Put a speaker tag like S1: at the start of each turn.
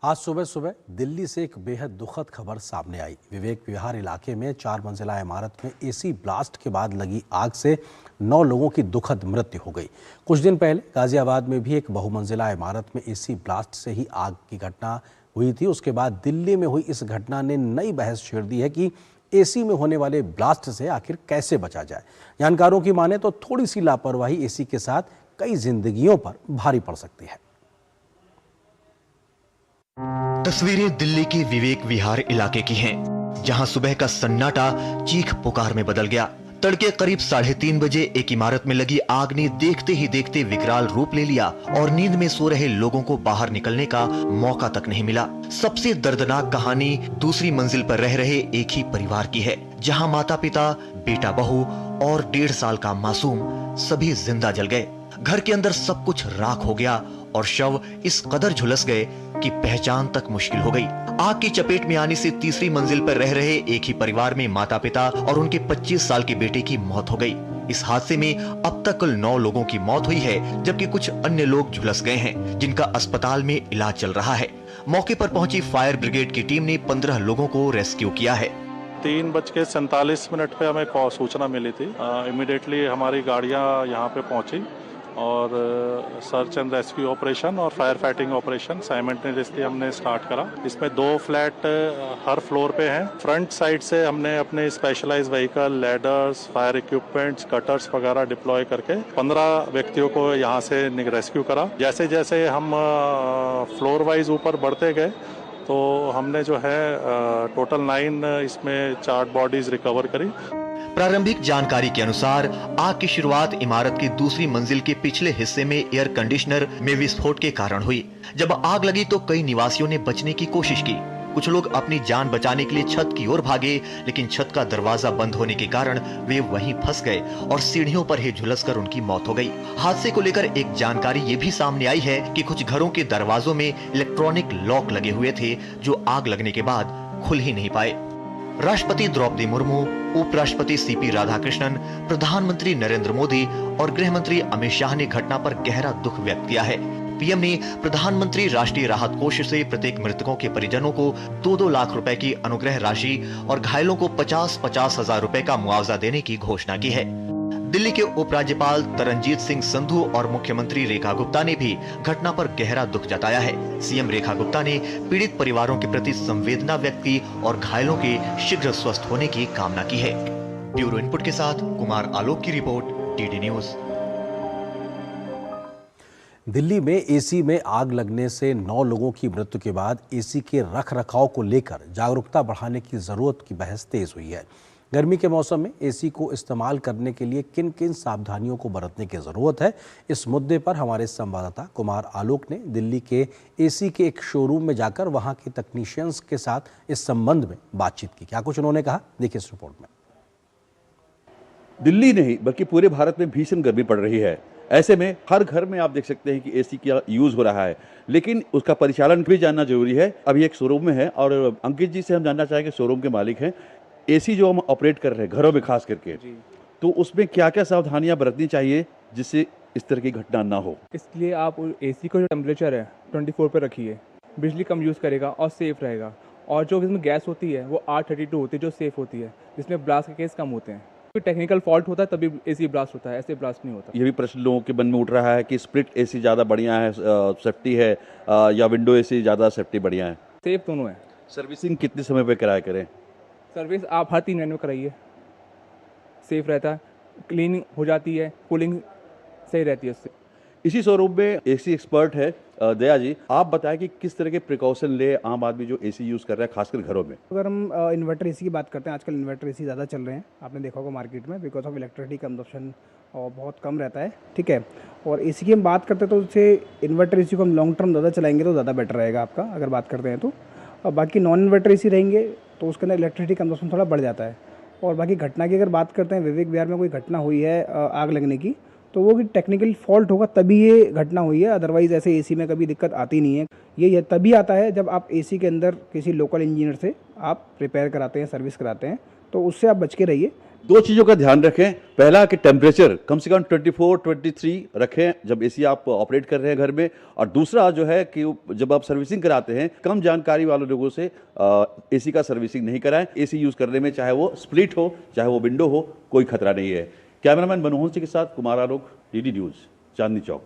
S1: आज सुबह सुबह दिल्ली से एक बेहद दुखद खबर सामने आई। विवेक विहार इलाके में 4 मंजिला इमारत में एसी ब्लास्ट के बाद लगी आग से 9 लोगों की दुखद मृत्यु हो गई। कुछ दिन पहले गाजियाबाद में भी एक बहुमंजिला इमारत में एसी ब्लास्ट से ही आग की घटना हुई थी। उसके बाद दिल्ली में हुई इस घटना ने नई बहस छेड़ दी है कि एसी में होने वाले ब्लास्ट से आखिर कैसे बचा जाए। जानकारों की माने तो थोड़ी सी लापरवाही एसी के साथ कई जिंदगियों पर भारी पड़ सकती है।
S2: तस्वीरें दिल्ली के विवेक विहार इलाके की हैं, जहां सुबह का सन्नाटा चीख पुकार में बदल गया। तड़के करीब 3:30 बजे एक इमारत में लगी आग ने देखते ही देखते विकराल रूप ले लिया और नींद में सो रहे लोगों को बाहर निकलने का मौका तक नहीं मिला। सबसे दर्दनाक कहानी दूसरी मंजिल पर रह रहे एक ही परिवार की है, जहां माता पिता, बेटा बहू और 1.5 साल का मासूम सभी जिंदा जल गए। घर के अंदर सब कुछ राख हो गया और शव इस कदर झुलस गए कि पहचान तक मुश्किल हो गई। आग की चपेट में आने से तीसरी मंजिल पर रह रहे एक ही परिवार में माता पिता और उनके 25 साल के बेटे की मौत हो गई। इस हादसे में अब तक कुल 9 लोगों की मौत हुई है, जबकि कुछ अन्य लोग झुलस गए हैं, जिनका अस्पताल में इलाज चल रहा है। मौके पर पहुंची फायर ब्रिगेड की टीम ने 15 लोगों को रेस्क्यू किया है।
S3: 3:47 पे हमें सूचना मिली थी। इमीडिएटली हमारी गाड़ियां यहाँ पे पहुंची और सर्च एंड रेस्क्यू ऑपरेशन और फायर फाइटिंग ऑपरेशन साइमल्टेनियसली हमने स्टार्ट करा। इसमें 2 फ्लैट हर फ्लोर पे हैं। फ्रंट साइड से हमने अपने specialized vehicle, ladders, fire equipments, cutters वगैरह डिप्लॉय करके 15 व्यक्तियों को यहाँ से रेस्क्यू करा। जैसे जैसे हम फ्लोर वाइज ऊपर बढ़ते गए तो हमने जो है टोटल 9 इसमें चार्ट बॉडीज रिकवर करी।
S2: प्रारंभिक जानकारी के अनुसार आग की शुरुआत इमारत की दूसरी मंजिल के पिछले हिस्से में एयर कंडीशनर में विस्फोट के कारण हुई। जब आग लगी तो कई निवासियों ने बचने की कोशिश की। कुछ लोग अपनी जान बचाने के लिए छत की ओर भागे, लेकिन छत का दरवाजा बंद होने के कारण वे वहीं फंस गए और सीढ़ियों पर ही झुलसकर उनकी मौत हो गई। हादसे को लेकर एक जानकारी ये भी सामने आई है कि कुछ घरों के दरवाजों में इलेक्ट्रॉनिक लॉक लगे हुए थे, जो आग लगने के बाद खुल ही नहीं पाए। राष्ट्रपति द्रौपदी मुर्मू, उपराष्ट्रपति सीपी राधाकृष्णन, प्रधानमंत्री नरेंद्र मोदी और गृह मंत्री अमित शाह ने घटना पर गहरा दुख व्यक्त किया है। पीएम ने प्रधानमंत्री राष्ट्रीय राहत कोष से प्रत्येक मृतकों के परिजनों को 2-2 लाख रुपए की अनुग्रह राशि और घायलों को 50-50 हजार रुपए का मुआवजा देने की घोषणा की है। दिल्ली के उपराज्यपाल तरनजीत सिंह संधू और मुख्यमंत्री रेखा गुप्ता ने भी घटना पर गहरा दुख जताया है। सीएम रेखा गुप्ता ने पीड़ित परिवारों के प्रति संवेदना व्यक्त की और घायलों के शीघ्र स्वस्थ होने की कामना की है। ब्यूरो इनपुट के साथ कुमार आलोक की रिपोर्ट, टीडी न्यूज।
S1: दिल्ली में एसी में आग लगने से 9 लोगों की मृत्यु के बाद एसी के रखरखाव को लेकर जागरूकता बढ़ाने की जरूरत की बहस तेज हुई है। गर्मी के मौसम में एसी को इस्तेमाल करने के लिए किन किन सावधानियों को बरतने की जरूरत है, इस मुद्दे पर हमारे संवाददाता कुमार आलोक ने दिल्ली के एसी के एक शोरूम में जाकर वहां के तकनीशियंस के साथ इस संबंध में बातचीत की। क्या कुछ उन्होंने कहा, देखिए इस रिपोर्ट में।
S4: दिल्ली नहीं बल्कि पूरे भारत में भीषण गर्मी पड़ रही है। ऐसे में हर घर में आप देख सकते हैं कि एसी का यूज हो रहा है, लेकिन उसका परिचालन भी जानना जरूरी है। अभी एक शोरूम में है और अंकित जी से हम जानना चाहेंगे, शोरूम के मालिक हैं। एसी जो हम ऑपरेट कर रहे हैं घरों में खास करके, तो उसमें क्या क्या सावधानियां बरतनी चाहिए जिससे इस तरह की घटना ना हो?
S5: इसलिए आप एसी का जो टेम्परेचर है 24 पे रखिए, बिजली कम यूज़ करेगा और सेफ रहेगा। और जो इसमें गैस होती है वो R32 होती है, जो सेफ होती है, जिसमें ब्लास्ट के केस कम होते हैं। कोई टेक्निकल फॉल्ट होता है तभी एसी ब्लास्ट होता है, ऐसे ब्लास्ट नहीं होता।
S4: ये भी प्रश्न लोगों के मन में उठ रहा है कि स्प्लिट एसी ज़्यादा बढ़िया है, सेफ्टी है, या विंडो एसी ज़्यादा सेफ्टी बढ़िया है?
S5: सेफ दोनों है।
S4: सर्विसिंग कितने समय पे कराया करें?
S5: सर्विस आप हर 3 महीने में कराइए, सेफ रहता है, क्लीनिंग हो जाती है, कूलिंग सही रहती है उससे।
S4: इसी शोरूम में एसी एक्सपर्ट है दया जी, आप बताएं कि किस तरह के प्रिकॉशन ले आम आदमी जो एसी यूज़ कर रहा है खासकर घरों में।
S6: अगर हम इन्वर्टर एसी की बात करते हैं, आजकल इन्वर्टर एसी ज़्यादा चल रहे हैं, आपने देखा होगा मार्केट में, बिकॉज ऑफ इलेक्ट्रिसिटी कंजप्शन और बहुत कम रहता है, ठीक है। और एसी की हम बात करते हैं तो उससे इन्वर्टर एसी को हम लॉन्ग टर्म ज़्यादा चलाएंगे तो ज़्यादा बेटर रहेगा आपका, अगर बात करते हैं तो। और बाकी नॉन इन्वर्टर एसी रहेंगे तो उसके अंदर इलेक्ट्रिसिटी कंजप्शन थोड़ा बढ़ जाता है। और बाकी घटना की अगर बात करते हैं, विवेक विहार में कोई घटना हुई है आग लगने की, तो वो टेक्निकल फॉल्ट होगा तभी ये घटना हुई है, अदरवाइज़ ऐसे एसी में कभी दिक्कत आती नहीं है। ये तभी आता है जब आप एसी के अंदर किसी लोकल इंजीनियर से आप रिपेयर कराते हैं, सर्विस कराते हैं, तो उससे आप बच के रहिए।
S4: दो चीज़ों का ध्यान रखें। पहला कि टेम्परेचर कम से कम 24-23 रखें जब एसी आप ऑपरेट कर रहे हैं घर में। और दूसरा जो है कि जब आप सर्विसिंग कराते हैं, कम जानकारी वाले लोगों से एसी का सर्विसिंग नहीं कराएं। एसी यूज़ करने में चाहे वो स्प्लिट हो, चाहे वो विंडो हो, कोई खतरा नहीं है। कैमरामैन मनमोहन सिंह के साथ कुमार आलोक, डीडी न्यूज़, चांदनी चौक।